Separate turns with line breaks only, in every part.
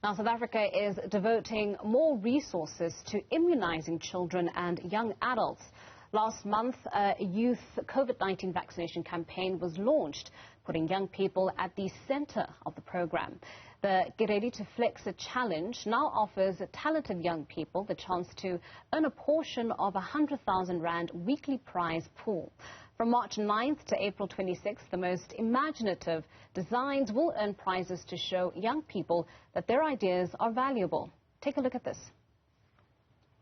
Now, South Africa is devoting more resources to immunizing children and young adults. Last month, a youth COVID-19 vaccination campaign was launched, putting young people at the center of the program. The KeReady2Flex challenge now offers talented young people the chance to earn a portion of a 100,000 Rand weekly prize pool. From March 9th to April 26th, the most imaginative designs will earn prizes to show young people that their ideas are valuable. Take a look at this.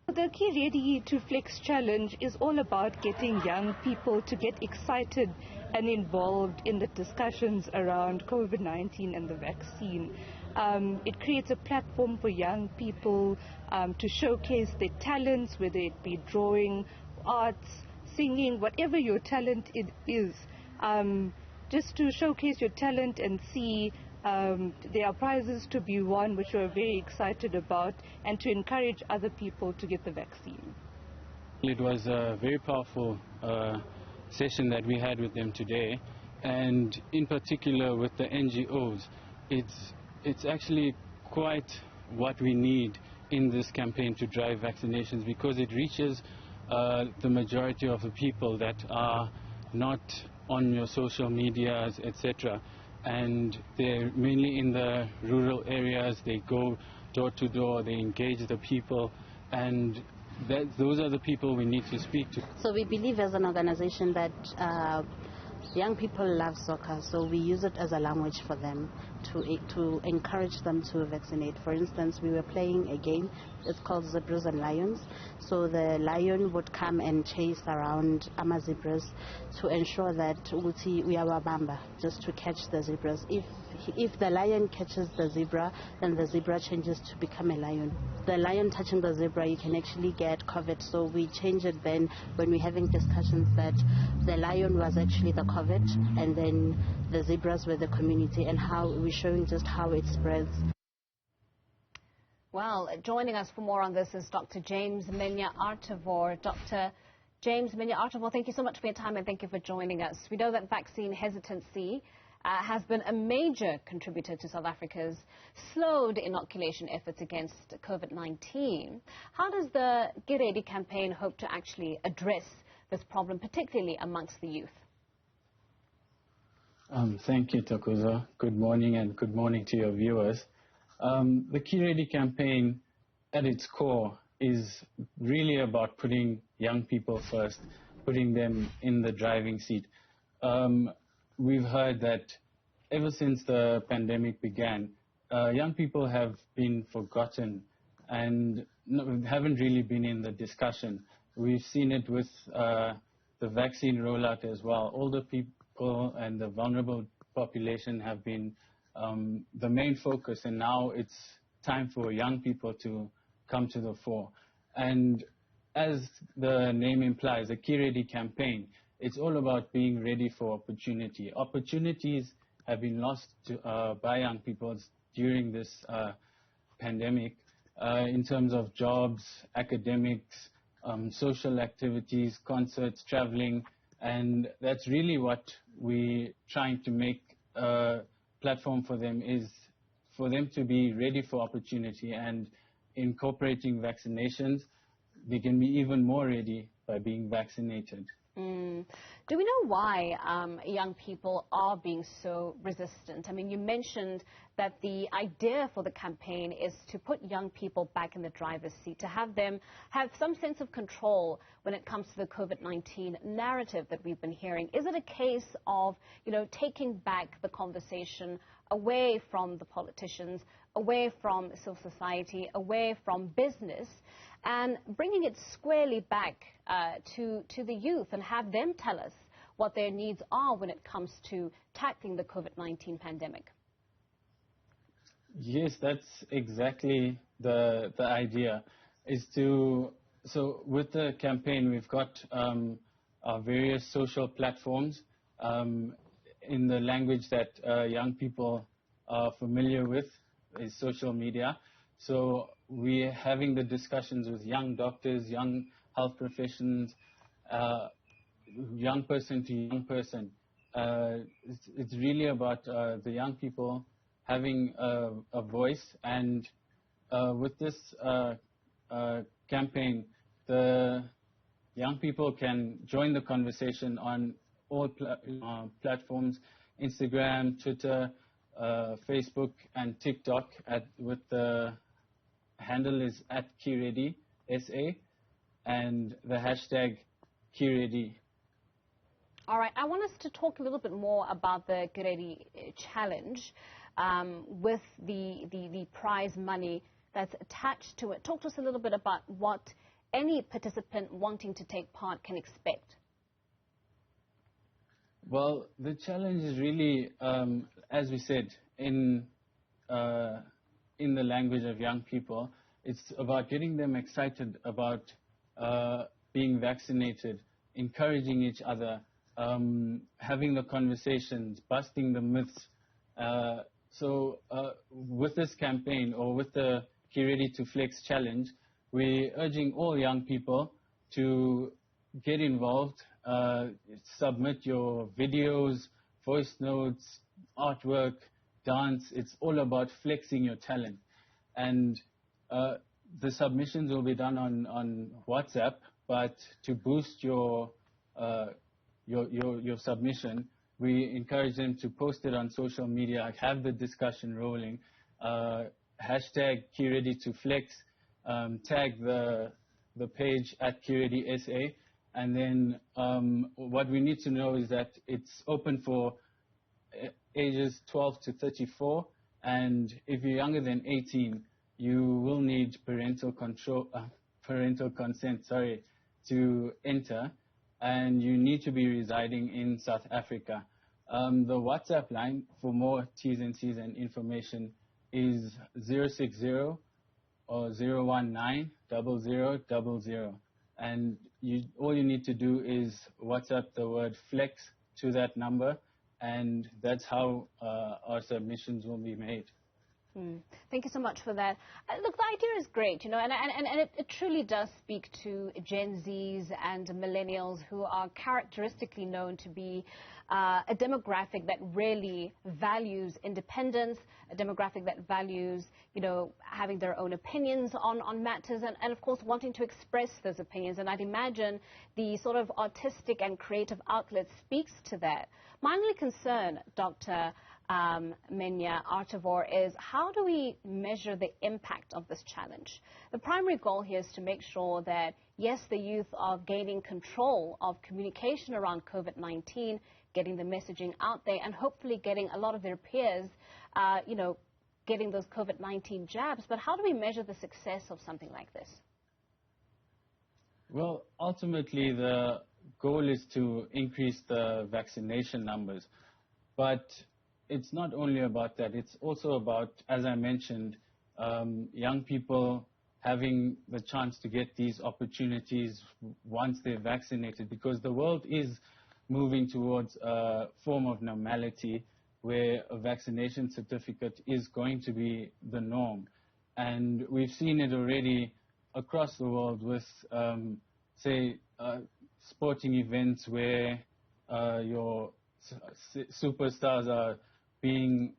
The KeReady2Flex challenge is all about getting young people to get excited and involved in the discussions around COVID-19 and the vaccine. It creates a platform for young people to showcase their talents, whether it be drawing, arts, singing, whatever your talent is, just to showcase your talent and see there are prizes to be won, which we're very excited about, and to encourage other people to get the vaccine.
It was a very powerful session that we had with them today, and in particular with the NGOs. It's actually quite what we need in this campaign to drive vaccinations, because it reaches the majority of the people that are not on your social medias, etc. And they're mainly in the rural areas. They go door to door, they engage the people, and those are the people we need to speak to.
So we believe as an organization that young people love soccer, so we use it as a language for them to encourage them to vaccinate. For instance, we were playing a game, it's called Zebras and Lions. So the lion would come and chase around our zebras to ensure that we are bamba, just to catch the zebras. If the lion catches the zebra, then the zebra changes to become a lion. The lion touching the zebra, you can actually get COVID. So we change it then when we're having discussions that the lion was actually the COVID, and then the zebras were the community, and how we're showing just how it spreads.
Well, joining us for more on this is Dr. James Menyah-Artivor. Dr. James Menyah-Artivor, thank you so much for your time and thank you for joining us. We know that vaccine hesitancy has been a major contributor to South Africa's slowed inoculation efforts against COVID-19. How does the KeReady campaign hope to actually address this problem, particularly amongst the youth?
Thank you, Takuza. Good morning, and good morning to your viewers. The KeReady campaign, at its core, is really about putting young people first, putting them in the driving seat. We've heard that ever since the pandemic began, young people have been forgotten and haven't really been in the discussion. We've seen it with the vaccine rollout as well. Older people and the vulnerable population have been the main focus, and now it's time for young people to come to the fore. And as the name implies, the KeReady campaign, it's all about being ready for opportunity. Opportunities have been lost by young people during this pandemic in terms of jobs, academics, social activities, concerts, traveling, and that's really what we're trying to make a platform for them, is for them to be ready for opportunity, and incorporating vaccinations, they can be even more ready by being vaccinated.
Do we know why young people are being so resistant? I mean, you mentioned that the idea for the campaign is to put young people back in the driver's seat, to have them have some sense of control when it comes to the COVID-19 narrative that we've been hearing. Is it a case of, taking back the conversation away from the politicians, away from civil society, away from business, and bringing it squarely back to the youth and have them tell us what their needs are when it comes to tackling the COVID-19 pandemic?
Yes, that's exactly the idea. So with the campaign, we've got our various social platforms in the language that young people are familiar with, is social media. So we're having the discussions with young doctors, young health professions, young person to young person. It's really about the young people having a voice. And with this campaign, the young people can join the conversation on all platforms: Instagram, Twitter, Facebook, and TikTok. With the handle is @KeReady2Flex, and the hashtag KeReady.
All right, I want us to talk a little bit more about the KeReady challenge with the prize money that's attached to it. Talk to us a little bit about what any participant wanting to take part can expect.
Well, the challenge is really, as we said, in the language of young people, it's about getting them excited about being vaccinated, encouraging each other, having the conversations, busting the myths. So with this campaign, or with the KeReady2Flex challenge, we're urging all young people to get involved, submit your videos, voice notes, artwork, dance. It's all about flexing your talent. And the submissions will be done on WhatsApp, but to boost your submission, we encourage them to post it on social media, have the discussion rolling, hashtag KeReady2Flex, tag the page @KeReady2SA, and then what we need to know is that it's open for ages 12 to 34, and if you're younger than 18, you will need parental consent, to enter, and you need to be residing in South Africa. The WhatsApp line for more T's and C's and information is 060 or 019 0000. And all you need to do is WhatsApp the word flex to that number, and that's how our submissions will be made.
Thank you so much for that. Look, the idea is great, you know, and it truly does speak to Gen Zs and millennials, who are characteristically known to be a demographic that really values independence, a demographic that values, you know, having their own opinions on matters, and of course wanting to express those opinions. And I'd imagine the sort of artistic and creative outlet speaks to that. My only concern, Dr. Menyah-Artivor, is how do we measure the impact of this challenge? The primary goal here is to make sure that, yes, the youth are gaining control of communication around COVID-19, getting the messaging out there, and hopefully getting a lot of their peers, you know, getting those COVID-19 jabs. But how do we measure the success of something like this?
Well, ultimately, the goal is to increase the vaccination numbers. But it's not only about that. It's also about, as I mentioned, young people having the chance to get these opportunities once they're vaccinated, because the world is moving towards a form of normality where a vaccination certificate is going to be the norm. And we've seen it already across the world with, say, sporting events where your superstars are being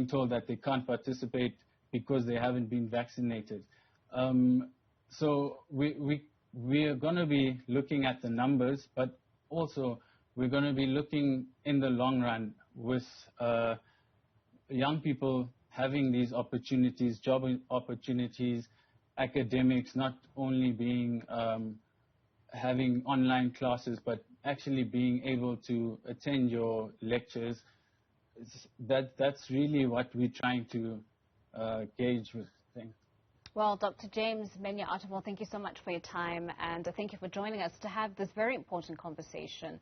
told that they can't participate because they haven't been vaccinated. So we are going to be looking at the numbers, but also we're going to be looking in the long run with young people having these opportunities, job opportunities, academics, not only being having online classes, but actually being able to attend your lectures. That's really what we're trying to gauge with things.
Well, Dr. James Menyah-Artivor, thank you so much for your time, and thank you for joining us to have this very important conversation.